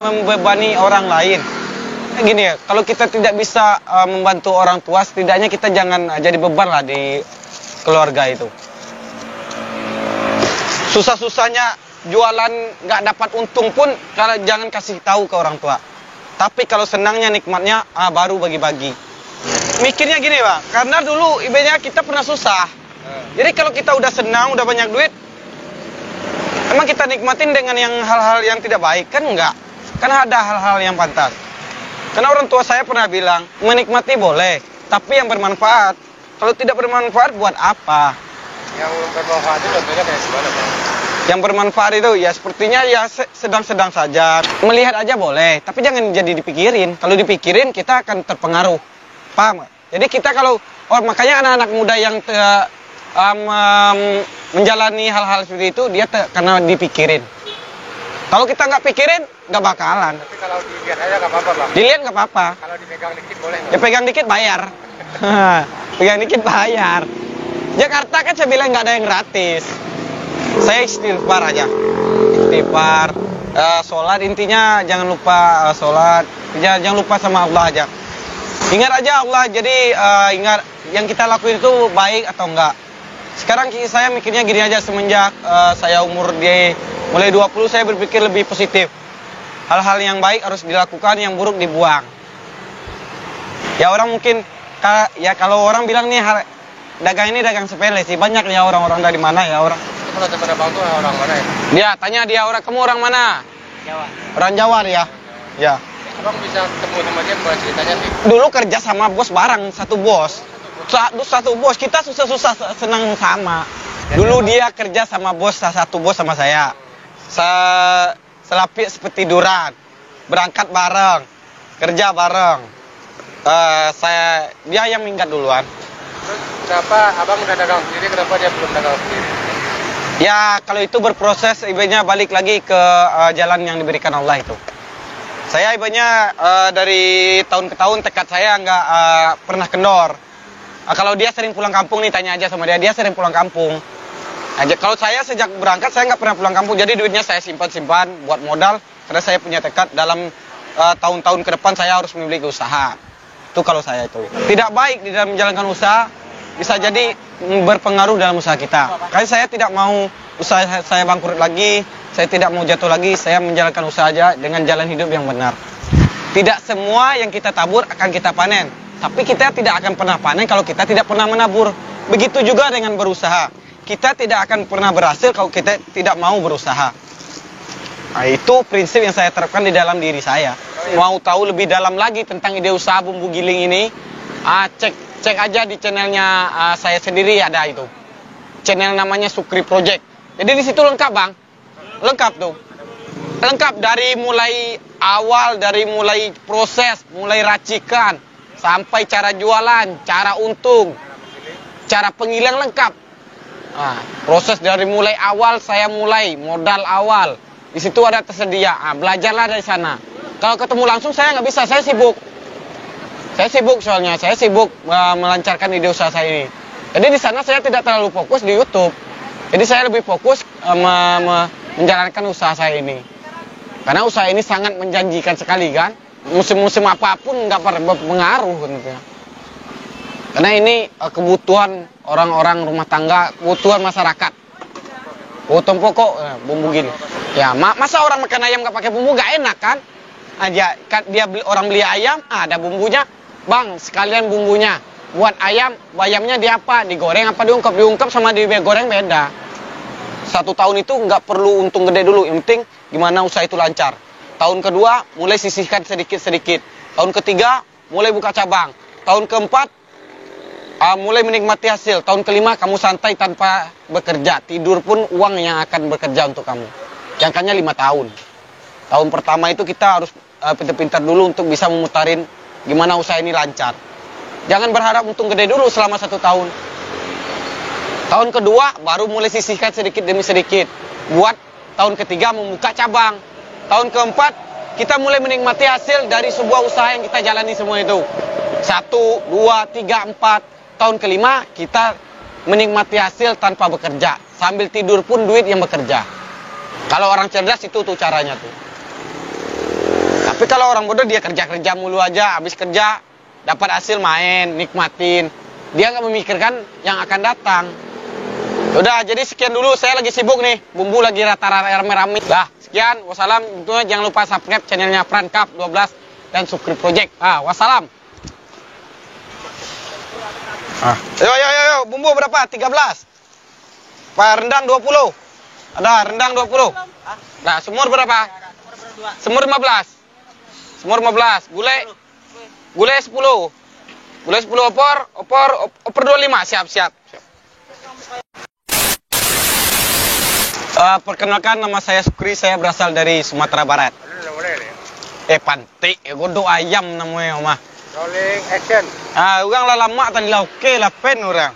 membebani orang lain. Gini ya, kalau kita tidak bisa membantu orang tua, setidaknya kita jangan jadi beban lah di keluarga itu. Susah-susahnya jualan nggak dapat untung pun, kalau jangan kasih tahu ke orang tua. Tapi kalau senangnya, nikmatnya, baru bagi-bagi. Mikirnya gini Pak, karena dulu ibunya kita pernah susah. Jadi kalau kita udah senang, udah banyak duit, emang kita nikmatin dengan yang hal-hal yang tidak baik? Kan enggak. Kan ada hal-hal yang pantas. Karena orang tua saya pernah bilang, menikmati boleh, tapi yang bermanfaat. Kalau tidak bermanfaat, buat apa? Yang bermanfaat itu contohnya kayak gimana, Pak? Yang bermanfaat itu ya sepertinya ya sedang-sedang saja. Melihat aja boleh, tapi jangan jadi dipikirin. Kalau dipikirin, kita akan terpengaruh. Paham? Jadi kita kalau, makanya anak-anak muda yang menjalani hal-hal seperti itu, dia karena dipikirin. Kalau kita nggak pikirin, nggak bakalan. Tapi kalau dilihat aja nggak apa-apa, Bang. Dilihat nggak apa-apa. Kalau dipegang dikit boleh nggak? Ya pegang dikit bayar. Pegang dikit bayar. Jakarta kan saya bilang nggak ada yang gratis. Saya istighfar aja. Istighfar. Sholat intinya jangan lupa sholat. Jangan lupa sama Allah aja. Ingat aja Allah. Jadi ingat yang kita lakuin itu baik atau enggak. Sekarang saya mikirnya gini aja, semenjak saya umur mulai 20, saya berpikir lebih positif. Hal-hal yang baik harus dilakukan, yang buruk dibuang. Ya orang mungkin, kalau orang bilang nih, dagang ini dagang sepele sih. Banyak ya orang-orang dari mana ya orang. Itu kalau teman Abang tuh orang mana ya? Dia tanya kamu orang mana? Jawa. Orang Jawa dia. Ya. Abang bisa ketemu sama dia buat ceritanya sih. Dulu kerja sama bos bareng, satu bos. Satu bos, kita susah-susah senang sama. Dulu dia kerja sama bos, satu bos sama saya. Selapis seperti tiduran. Berangkat bareng, kerja bareng. Dia yang minggat duluan. Terus kenapa Abang udah dagang sendiri, kenapa dia belum dagang sendiri? Ya kalau itu berproses, ibaratnya balik lagi ke jalan yang diberikan Allah itu. Saya ibaratnya dari tahun ke tahun tekad saya nggak pernah kendor. Kalau dia sering pulang kampung nih, tanya aja sama dia sering pulang kampung. Kalau saya sejak berangkat saya nggak pernah pulang kampung, jadi duitnya saya simpan buat modal, karena saya punya tekad dalam tahun-tahun ke depan saya harus memiliki usaha. Itu kalau saya itu. Tidak baik di dalam menjalankan usaha, bisa jadi berpengaruh dalam usaha kita. Karena saya tidak mau usaha saya bangkrut lagi, saya tidak mau jatuh lagi, saya menjalankan usaha aja dengan jalan hidup yang benar. Tidak semua yang kita tabur akan kita panen. Tapi kita tidak akan pernah panen kalau kita tidak pernah menabur. Begitu juga dengan berusaha. Kita tidak akan pernah berhasil kalau kita tidak mau berusaha. Nah, itu prinsip yang saya terapkan di dalam diri saya. Mau tahu lebih dalam lagi tentang ide usaha bumbu giling ini, cek aja di channelnya saya sendiri, ada itu. Channel namanya Sukri Project. Jadi di situ lengkap, Bang. Lengkap tuh. Lengkap dari mulai awal, dari mulai proses, mulai racikan, sampai cara jualan, cara untung, cara penggilingan lengkap. Nah, proses dari mulai awal, saya mulai modal awal. Di situ ada tersedia. Belajarlah dari sana. Kalau ketemu langsung saya nggak bisa, saya sibuk. Saya sibuk soalnya, saya sibuk melancarkan ide usaha saya ini. Jadi di sana saya tidak terlalu fokus di YouTube. Jadi saya lebih fokus menjalankan usaha saya ini. Karena usaha ini sangat menjanjikan sekali kan. Musim-musim apapun nggak berpengaruh gitu. Karena ini kebutuhan orang-orang rumah tangga, kebutuhan masyarakat. Kebutuhan pokok bumbu gini. Ya, masa orang makan ayam nggak pakai bumbu nggak enak kan? Orang beli ayam, ada bumbunya. Bang, sekalian bumbunya. Buat ayamnya di apa? Digoreng apa diungkep? Diungkep sama digoreng beda. 1 tahun itu nggak perlu untung gede dulu. Yang penting gimana usaha itu lancar. Tahun kedua, mulai sisihkan sedikit-sedikit. Tahun ketiga, mulai buka cabang. Tahun keempat, mulai menikmati hasil. Tahun kelima, kamu santai tanpa bekerja. Tidur pun uang yang akan bekerja untuk kamu. Jangkanya 5 tahun. Tahun pertama itu kita harus pintar-pintar dulu untuk bisa memutarin gimana usaha ini lancar. Jangan berharap untung gede dulu selama 1 tahun. Tahun kedua, baru mulai sisihkan sedikit demi sedikit. Buat tahun ketiga membuka cabang. Tahun keempat, kita mulai menikmati hasil dari sebuah usaha yang kita jalani semua itu. 1, 2, 3, 4. Tahun kelima, kita menikmati hasil tanpa bekerja. Sambil tidur pun duit yang bekerja. Kalau orang cerdas itu tuh caranya tuh. Tapi kalau orang bodoh dia kerja mulu aja, habis kerja dapat hasil main, nikmatin. Dia nggak memikirkan yang akan datang. Udah, jadi sekian dulu. Saya lagi sibuk nih, bumbu lagi rata-rata rame-rame. Lah, sekian. Wassalam. Tentunya jangan lupa subscribe channelnya Prankap 12 dan Sukri Project. Wassalam. Yo, bumbu berapa? 13. Pak rendang 20. Ada rendang 20. Nah, semur berapa? Semur 15. Semur 15. Gulai 10. Gulai 10 opor 25. Siap. Perkenalkan, nama saya Sukri, saya berasal dari Sumatera Barat. Pantik, godok ayam namanya, Oma. Rolling action. Orang lah lama tadi lah, oke lah pen orang.